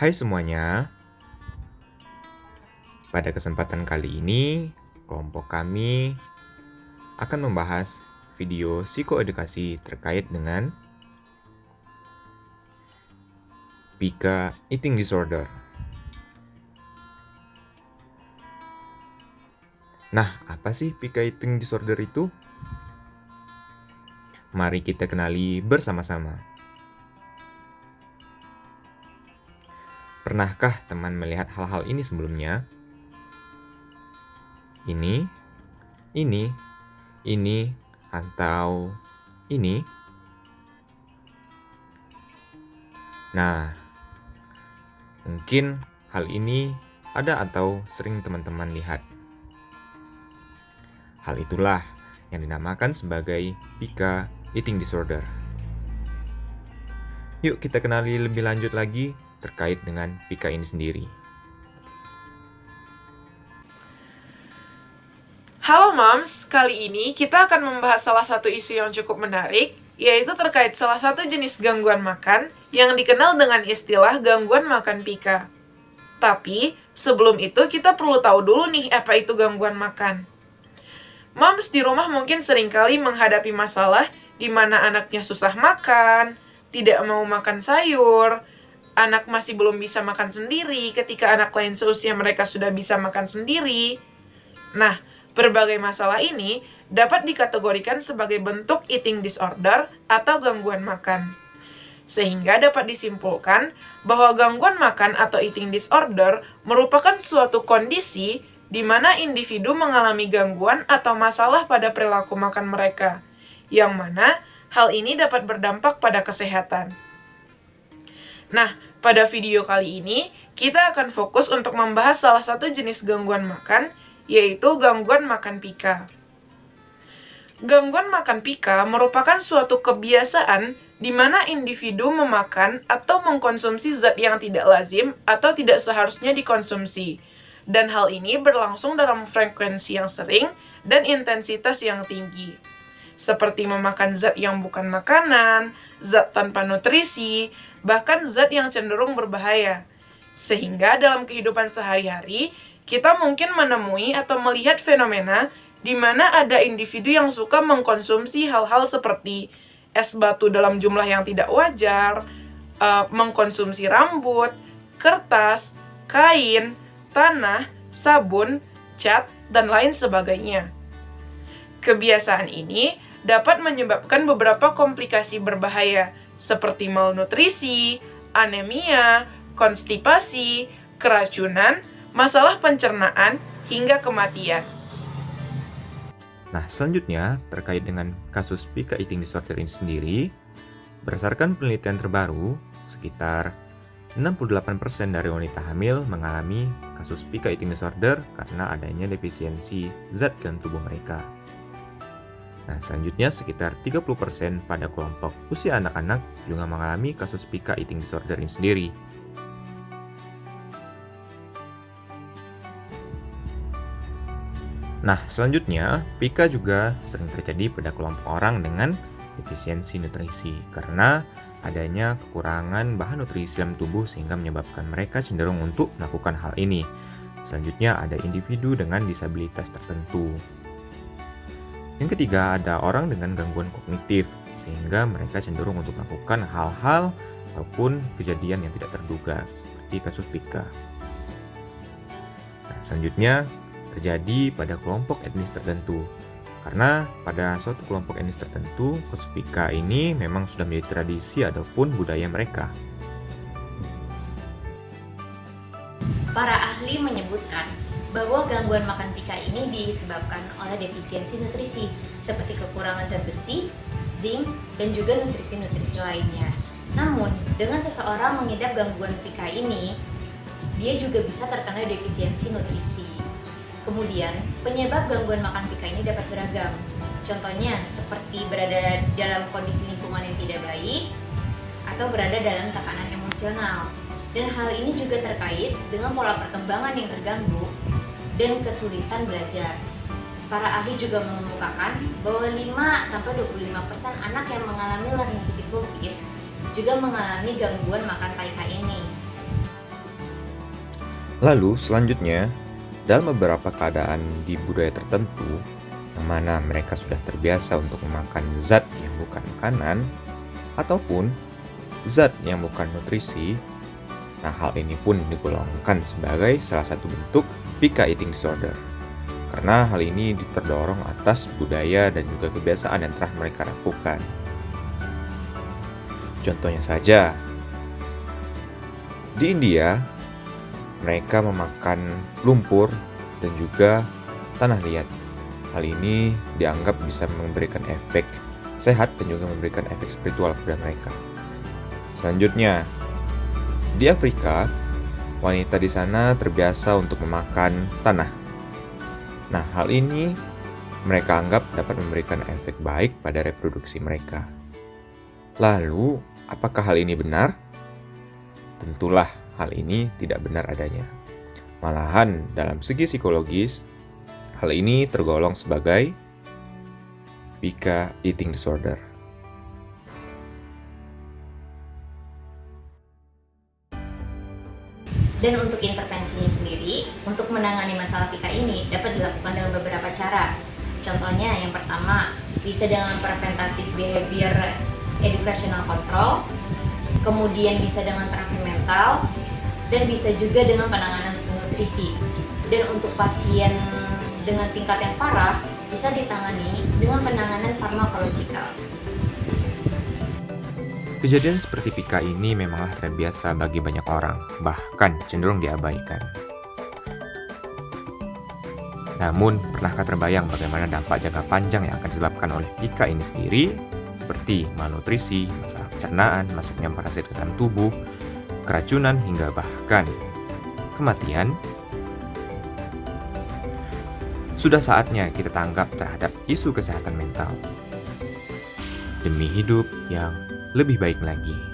Hai semuanya, pada kesempatan kali ini kelompok kami akan membahas video psikoedukasi terkait dengan Pica Eating Disorder. Nah, apa sih Pica Eating Disorder itu? Mari kita kenali bersama-sama. Pernahkah teman melihat hal-hal ini sebelumnya? Ini, atau ini? Nah, mungkin hal ini ada atau sering teman-teman lihat. Hal itulah yang dinamakan sebagai Pica Eating Disorder. Yuk kita kenali lebih lanjut lagi terkait dengan Pica ini sendiri. Halo Moms, kali ini kita akan membahas salah satu isu yang cukup menarik, yaitu terkait salah satu jenis gangguan makan yang dikenal dengan istilah gangguan makan Pica. Tapi, sebelum itu kita perlu tahu dulu nih apa itu gangguan makan. Moms di rumah mungkin seringkali menghadapi masalah di mana anaknya susah makan, tidak mau makan sayur, anak masih belum bisa makan sendiri ketika anak lain seusia mereka sudah bisa makan sendiri. Nah, berbagai masalah ini dapat dikategorikan sebagai bentuk eating disorder atau gangguan makan. Sehingga dapat disimpulkan bahwa gangguan makan atau eating disorder merupakan suatu kondisi di mana individu mengalami gangguan atau masalah pada perilaku makan mereka, yang mana hal ini dapat berdampak pada kesehatan. Nah, pada video kali ini, kita akan fokus untuk membahas salah satu jenis gangguan makan, yaitu gangguan makan Pica. Gangguan makan Pica merupakan suatu kebiasaan di mana individu memakan atau mengkonsumsi zat yang tidak lazim atau tidak seharusnya dikonsumsi. Dan hal ini berlangsung dalam frekuensi yang sering dan intensitas yang tinggi. Seperti memakan zat yang bukan makanan, zat tanpa nutrisi, bahkan zat yang cenderung berbahaya. Sehingga dalam kehidupan sehari-hari, kita mungkin menemui atau melihat fenomena di mana ada individu yang suka mengkonsumsi hal-hal seperti es batu dalam jumlah yang tidak wajar, mengkonsumsi rambut, kertas, kain, tanah, sabun, cat, dan lain sebagainya. Kebiasaan ini dapat menyebabkan beberapa komplikasi berbahaya seperti malnutrisi, anemia, konstipasi, keracunan, masalah pencernaan, hingga kematian. Nah, selanjutnya terkait dengan kasus Pica Eating Disorder ini sendiri, berdasarkan penelitian terbaru, sekitar 68% dari wanita hamil mengalami kasus Pica Eating Disorder karena adanya defisiensi zat dalam tubuh mereka. Nah, selanjutnya sekitar 30% pada kelompok usia anak-anak juga mengalami kasus Pica Eating Disorder ini sendiri. Nah, selanjutnya, Pica juga sering terjadi pada kelompok orang dengan defisiensi nutrisi karena adanya kekurangan bahan nutrisi dalam tubuh sehingga menyebabkan mereka cenderung untuk melakukan hal ini. Selanjutnya, ada individu dengan disabilitas tertentu. Yang ketiga, ada orang dengan gangguan kognitif sehingga mereka cenderung untuk melakukan hal-hal ataupun kejadian yang tidak terduga seperti kasus Pica. Nah, selanjutnya, terjadi pada kelompok etnis tertentu. Karena pada suatu kelompok etnis tertentu, kasus Pica ini memang sudah menjadi tradisi ataupun budaya mereka. Para ahli menyebutkan bahwa gangguan makan Pica ini disebabkan oleh defisiensi nutrisi seperti kekurangan zat besi, zinc, dan juga nutrisi-nutrisi lainnya. Namun, dengan seseorang mengidap gangguan Pica ini, dia juga bisa terkena defisiensi nutrisi. Kemudian, penyebab gangguan makan Pica ini dapat beragam. Contohnya seperti berada dalam kondisi lingkungan yang tidak baik atau berada dalam tekanan emosional. Dan hal ini juga terkait dengan pola perkembangan yang terganggu dan kesulitan belajar. Para ahli juga mengemukakan bahwa 5-25% anak yang mengalami learning difficulties juga mengalami gangguan makan Pica ini. Lalu selanjutnya, dalam beberapa keadaan di budaya tertentu, yang mana mereka sudah terbiasa untuk memakan zat yang bukan makanan, ataupun zat yang bukan nutrisi, nah hal ini pun digolongkan sebagai salah satu bentuk pica eating disorder. Karena hal ini terdorong atas budaya dan juga kebiasaan yang telah mereka lakukan. Contohnya saja, di India, mereka memakan lumpur dan juga tanah liat. Hal ini dianggap bisa memberikan efek sehat dan juga memberikan efek spiritual pada mereka. Selanjutnya, di Afrika, wanita di sana terbiasa untuk memakan tanah. Nah, hal ini mereka anggap dapat memberikan efek baik pada reproduksi mereka. Lalu, apakah hal ini benar? Tentulah hal ini tidak benar adanya. Malahan, dalam segi psikologis, hal ini tergolong sebagai pica eating disorder. Dan untuk intervensinya sendiri, untuk menangani masalah pica ini dapat dilakukan dengan beberapa cara. Contohnya yang pertama, bisa dengan preventative behavior educational control, kemudian bisa dengan terapi mental, dan bisa juga dengan penanganan nutrisi. Dan untuk pasien dengan tingkat yang parah, bisa ditangani dengan penanganan farmakologikal. Kejadian seperti pica ini memanglah tren biasa bagi banyak orang, bahkan cenderung diabaikan. Namun, pernahkah terbayang bagaimana dampak jangka panjang yang akan disebabkan oleh pica ini sendiri, seperti malnutrisi, masalah pencernaan, masuknya parasit ke dalam tubuh, keracunan, hingga bahkan kematian? Sudah saatnya kita tanggap terhadap isu kesehatan mental demi hidup yang lebih baik lagi.